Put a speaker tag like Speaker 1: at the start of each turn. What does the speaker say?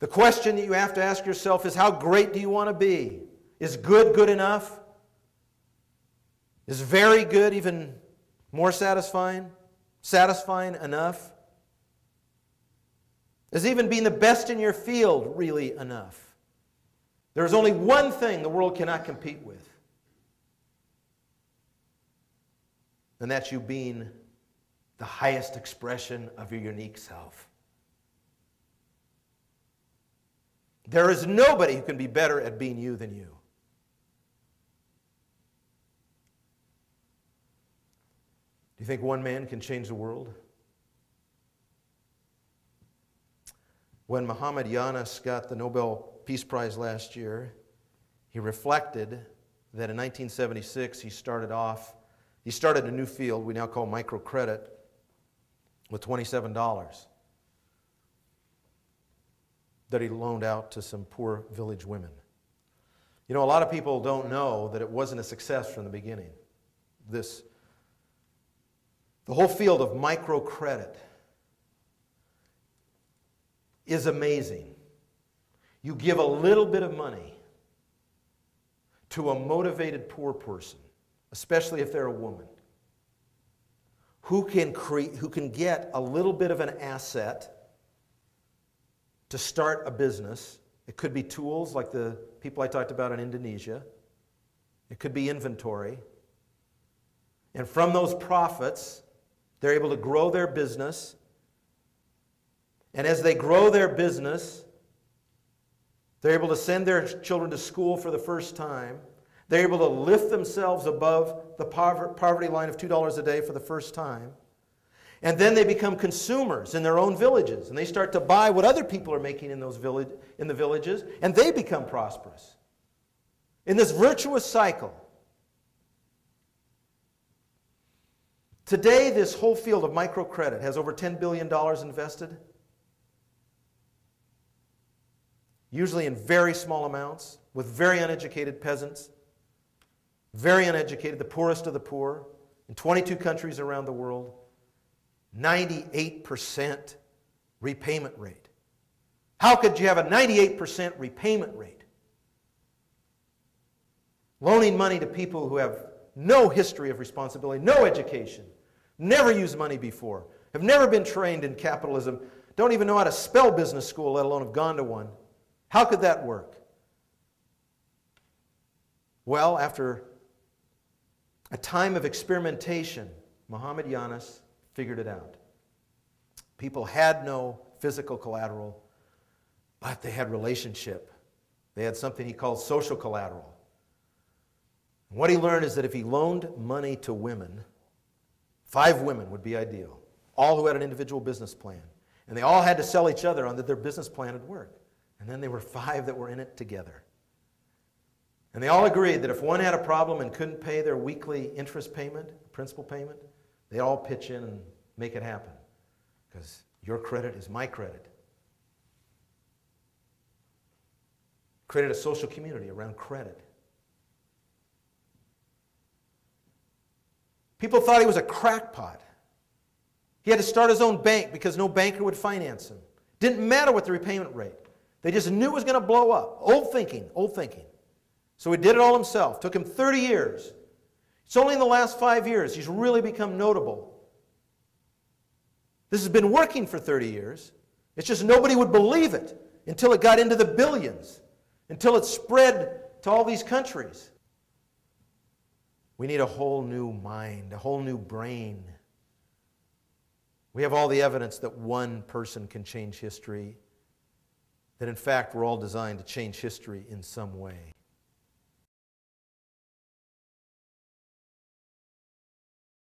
Speaker 1: The question that you have to ask yourself is, how great do you want to be? Is good good enough? Is very good even more satisfying? Satisfying enough? Is even being the best in your field really enough? There is only one thing the world cannot compete with, and that's you being the highest expression of your unique self. There is nobody who can be better at being you than you. Do you think one man can change the world? When Muhammad Yunus got the Nobel Peace Prize last year, he reflected that in 1976 he started a new field we now call microcredit with $27 that he loaned out to some poor village women. You know, a lot of people don't know that it wasn't a success from the beginning. The whole field of microcredit is amazing. You give a little bit of money to a motivated poor person, especially if they're a woman, who can get a little bit of an asset to start a business. It could be tools like the people I talked about in Indonesia. It could be inventory. And from those profits, they're able to grow their business. And as they grow their business, they're able to send their children to school for the first time. They're able to lift themselves above the poverty line of $2 a day for the first time. And then they become consumers in their own villages. And they start to buy what other people are making in the villages. And they become prosperous. In this virtuous cycle. Today, this whole field of microcredit has over $10 billion invested. Usually in very small amounts, with very uneducated peasants. Very uneducated, the poorest of the poor, in 22 countries around the world. 98% repayment rate. How could you have a 98% repayment rate? Loaning money to people who have no history of responsibility, no education, never used money before, have never been trained in capitalism, don't even know how to spell business school, let alone have gone to one. How could that work? Well, after a time of experimentation, Muhammad Yunus figured it out. People had no physical collateral, but they had relationship. They had something he called social collateral. And what he learned is that if he loaned money to women, 5 women would be ideal, all who had an individual business plan. And they all had to sell each other on that their business plan would work. And then there were 5 that were in it together. And they all agreed that if one had a problem and couldn't pay their weekly interest payment, principal payment, they all pitch in and make it happen. Because your credit is my credit. Created a social community around credit. People thought he was a crackpot. He had to start his own bank because no banker would finance him. Didn't matter what the repayment rate. They just knew it was going to blow up. Old thinking, old thinking. So he did it all himself. Took him 30 years. It's only in the last 5 years he's really become notable. This has been working for 30 years. It's just nobody would believe it until it got into the billions, until it spread to all these countries. We need a whole new mind, a whole new brain. We have all the evidence that one person can change history, that in fact we're all designed to change history in some way.